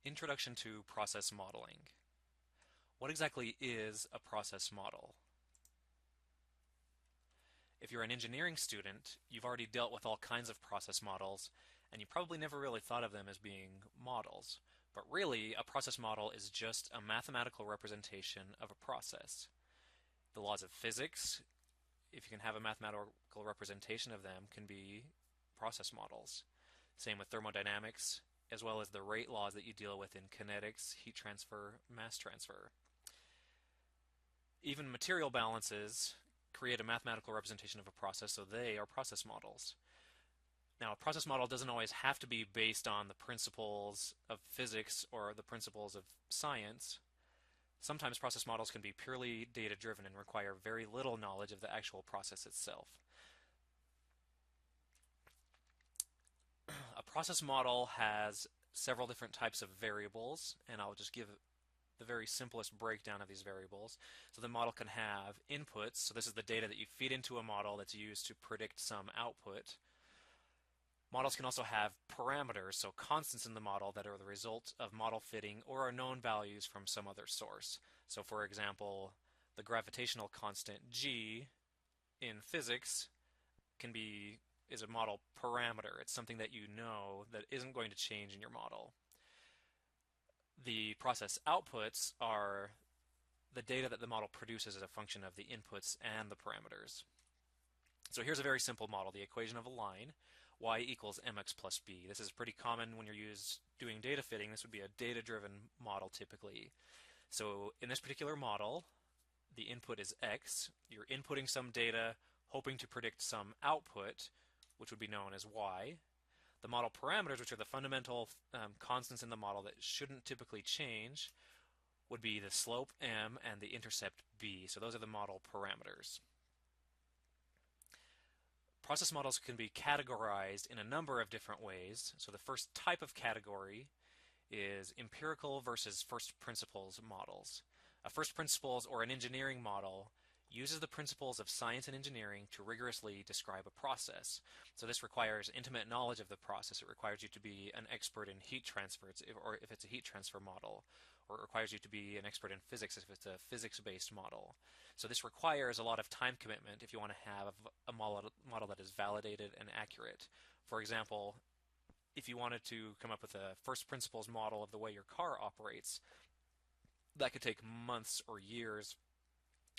Introduction to Process Modeling. What exactly is a process model? If you're an engineering student, you've already dealt with all kinds of process models, and you probably never really thought of them as being models. But really, a process model is just a mathematical representation of a process. The laws of physics, if you can have a mathematical representation of them, can be process models. Same with thermodynamics, as well as the rate laws that you deal with in kinetics, heat transfer, mass transfer. Even material balances create a mathematical representation of a process, so they are process models. Now, a process model doesn't always have to be based on the principles of physics or the principles of science. Sometimes process models can be purely data driven and require very little knowledge of the actual process itself. A process model has several different types of variables, and I'll just give the very simplest breakdown of these variables. So the model can have inputs, so this is the data that you feed into a model that's used to predict some output. Models can also have parameters, so constants in the model that are the result of model fitting or are known values from some other source. So for example, the gravitational constant g in physics is a model parameter. It's something that you know that isn't going to change in your model. The process outputs are the data that the model produces as a function of the inputs and the parameters. So here's a very simple model, the equation of a line, y equals mx plus b. This is pretty common when you're doing data fitting. This would be a data-driven model typically. So in this particular model, the input is x. You're inputting some data, hoping to predict some output, which would be known as y. The model parameters, which are the fundamental constants in the model that shouldn't typically change, would be the slope m and the intercept b. So those are the model parameters. Process models can be categorized in a number of different ways. So the first type of category is empirical versus first principles models. A first principles or an engineering model uses the principles of science and engineering to rigorously describe a process. So this requires intimate knowledge of the process. It requires you to be an expert in heat transfer, or if it's a heat transfer model, or it requires you to be an expert in physics if it's a physics-based model. So this requires a lot of time commitment if you want to have a model that is validated and accurate. For example, if you wanted to come up with a first principles model of the way your car operates, that could take months or years,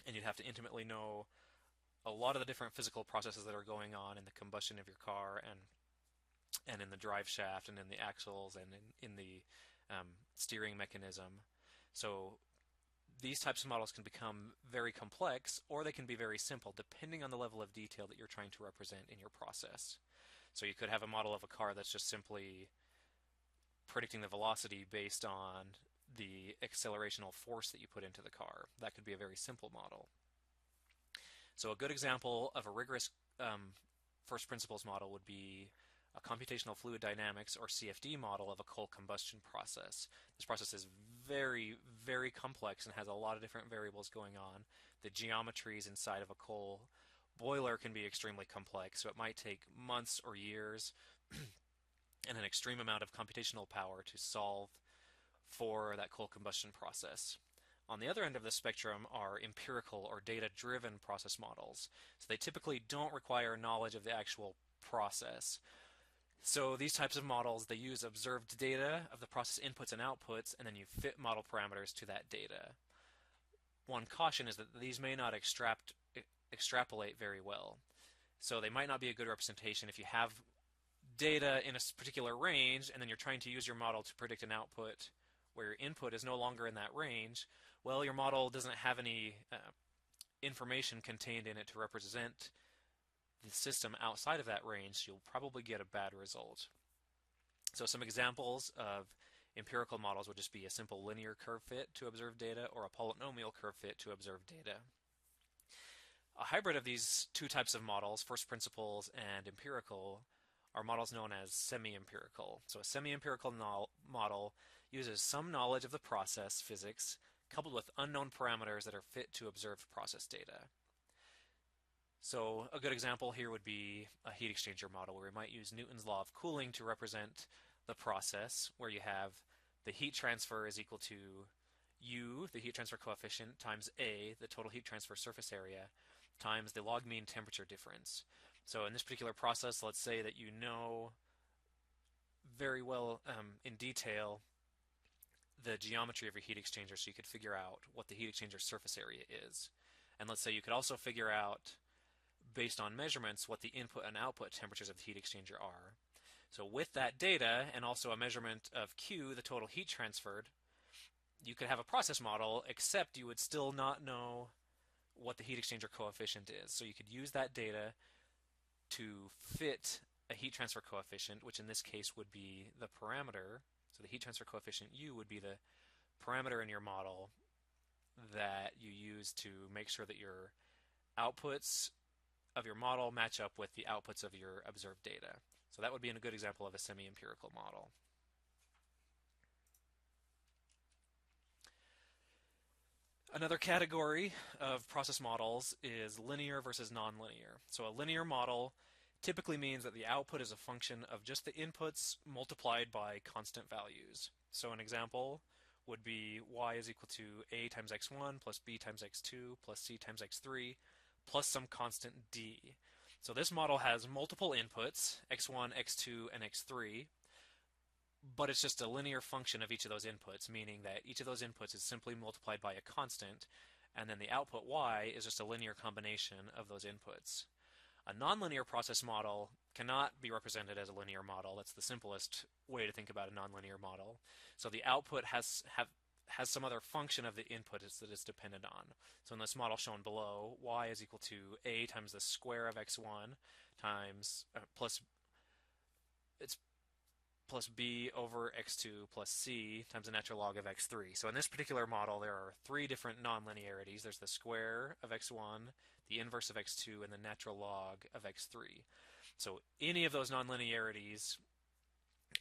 and you'd have to intimately know a lot of the different physical processes that are going on in the combustion of your car and in the drive shaft and in the axles and in the steering mechanism. So these types of models can become very complex or they can be very simple depending on the level of detail that you're trying to represent in your process. So you could have a model of a car that's just simply predicting the velocity based on the accelerational force that you put into the car. That could be a very simple model. So a good example of a rigorous first principles model would be a computational fluid dynamics or CFD model of a coal combustion process. This process is very, very complex and has a lot of different variables going on. The geometries inside of a coal boiler can be extremely complex, so it might take months or years and an extreme amount of computational power to solve for that coal combustion process. On the other end of the spectrum are empirical or data-driven process models. So they typically don't require knowledge of the actual process. So these types of models, they use observed data of the process inputs and outputs, and then you fit model parameters to that data. One caution is that these may not extrapolate very well. So they might not be a good representation if you have data in a particular range and then you're trying to use your model to predict an output where your input is no longer in that range. Well, your model doesn't have any information contained in it to represent the system outside of that range, so you'll probably get a bad result. So some examples of empirical models would just be a simple linear curve fit to observe data or a polynomial curve fit to observe data. A hybrid of these two types of models, first principles and empirical, are models known as semi-empirical. So a semi-empirical model uses some knowledge of the process physics coupled with unknown parameters that are fit to observe process data. So a good example here would be a heat exchanger model where we might use Newton's law of cooling to represent the process, where you have the heat transfer is equal to U, the heat transfer coefficient, times A, the total heat transfer surface area, times the log mean temperature difference. So in this particular process, let's say that you know very well in detail the geometry of your heat exchanger, so you could figure out what the heat exchanger surface area is. And let's say you could also figure out, based on measurements, what the input and output temperatures of the heat exchanger are. So with that data, and also a measurement of Q, the total heat transferred, you could have a process model, except you would still not know what the heat exchanger coefficient is. So you could use that data to fit a heat transfer coefficient, which in this case would be the parameter. So the heat transfer coefficient U would be the parameter in your model that you use to make sure that your outputs of your model match up with the outputs of your observed data. So that would be a good example of a semi-empirical model. Another category of process models is linear versus nonlinear. So a linear model typically means that the output is a function of just the inputs multiplied by constant values. So an example would be y is equal to a times x1 plus b times x2 plus c times x3 plus some constant d. So this model has multiple inputs, x1, x2, and x3, but it's just a linear function of each of those inputs, meaning that each of those inputs is simply multiplied by a constant, and then the output y is just a linear combination of those inputs. A nonlinear process model cannot be represented as a linear model. That's the simplest way to think about a nonlinear model. So the output has some other function of the input that it's dependent on. So in this model shown below, y is equal to a times the square of x1 times plus b over x2 plus c times the natural log of x3. So in this particular model, there are three different nonlinearities. There's the square of x1, the inverse of x2, and the natural log of x3. So any of those nonlinearities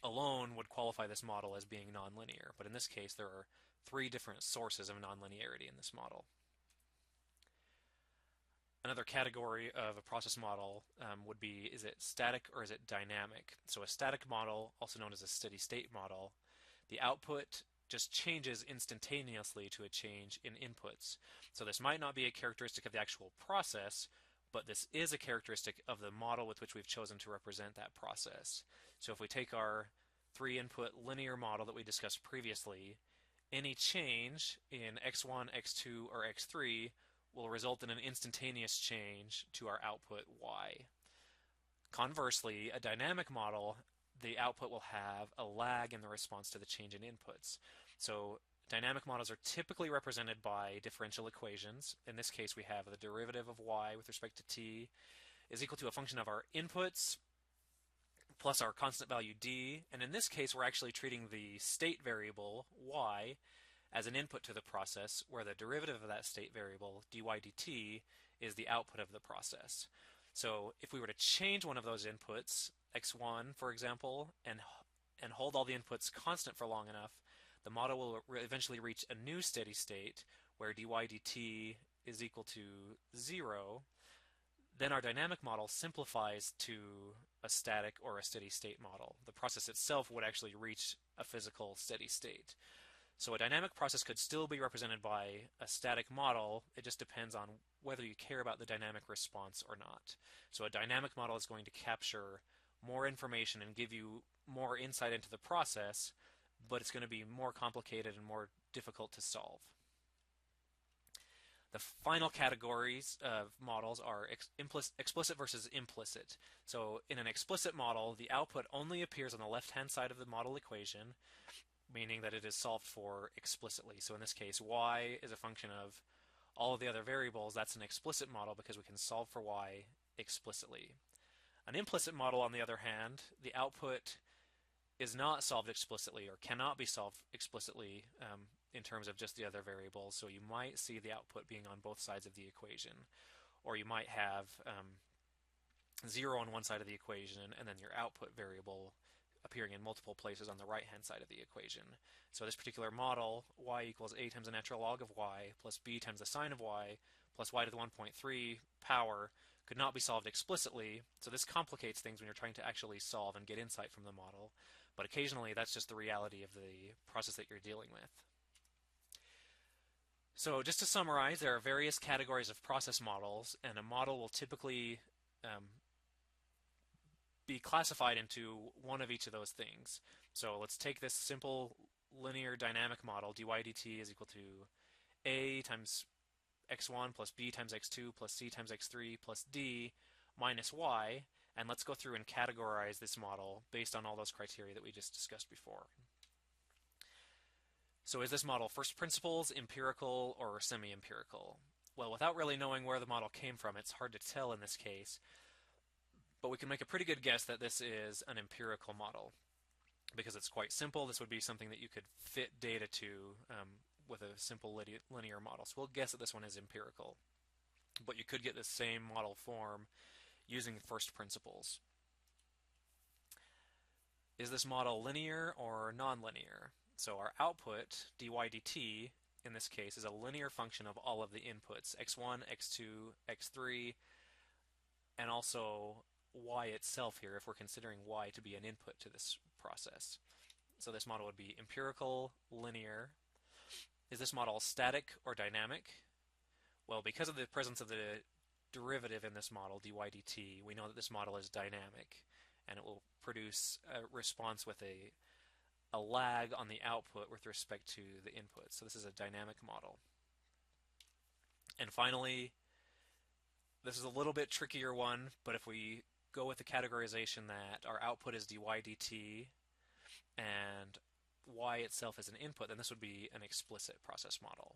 alone would qualify this model as being nonlinear. But in this case, there are three different sources of nonlinearity in this model. Another category of a process model would be, is it static or is it dynamic? So a static model, also known as a steady state model, the output just changes instantaneously to a change in inputs. So this might not be a characteristic of the actual process, but this is a characteristic of the model with which we've chosen to represent that process. So if we take our three input linear model that we discussed previously, any change in x1, x2, or x3 will result in an instantaneous change to our output y. Conversely, a dynamic model, the output will have a lag in the response to the change in inputs. So dynamic models are typically represented by differential equations. In this case, we have the derivative of y with respect to t is equal to a function of our inputs plus our constant value d. And in this case, we're actually treating the state variable y as an input to the process, where the derivative of that state variable, dy dt, is the output of the process. So if we were to change one of those inputs, x1 for example, and hold all the inputs constant for long enough, the model will eventually reach a new steady state where dy dt is equal to 0. Then our dynamic model simplifies to a static or a steady state model. The process itself would actually reach a physical steady state. So a dynamic process could still be represented by a static model. It just depends on whether you care about the dynamic response or not. So a dynamic model is going to capture more information and give you more insight into the process, but it's going to be more complicated and more difficult to solve. The final categories of models are explicit versus implicit. So in an explicit model, the output only appears on the left-hand side of the model equation, meaning that it is solved for explicitly. So in this case, y is a function of all of the other variables. That's an explicit model because we can solve for y explicitly. An implicit model, on the other hand, the output is not solved explicitly or cannot be solved explicitly in terms of just the other variables. So you might see the output being on both sides of the equation, or you might have 0 on one side of the equation and then your output variable appearing in multiple places on the right-hand side of the equation. So this particular model, y equals a times the natural log of y plus b times the sine of y plus y to the 1.3 power, could not be solved explicitly, so this complicates things when you're trying to actually solve and get insight from the model, but occasionally that's just the reality of the process that you're dealing with. So just to summarize, there are various categories of process models, and a model will typically be classified into one of each of those things. So let's take this simple linear dynamic model. dy dt is equal to a times x1 plus b times x2 plus c times x3 plus d minus y, and let's go through and categorize this model based on all those criteria that we just discussed before. So is this model first principles, empirical, or semi-empirical? Well, without really knowing where the model came from, it's hard to tell in this case, but we can make a pretty good guess that this is an empirical model because it's quite simple. This would be something that you could fit data to with a simple linear model. So we'll guess that this one is empirical, but you could get the same model form using first principles. Is this model linear or nonlinear? So our output, dy dt, in this case, is a linear function of all of the inputs, x1, x2, x3, and also y itself here, if we're considering y to be an input to this process. So this model would be empirical, linear. Is this model static or dynamic? Well, because of the presence of the derivative in this model, dy dt, we know that this model is dynamic, and it will produce a response with a lag on the output with respect to the input. So this is a dynamic model. And finally, this is a little bit trickier one, but if we go with the categorization that our output is dy dt and y itself is an input, then this would be an explicit process model.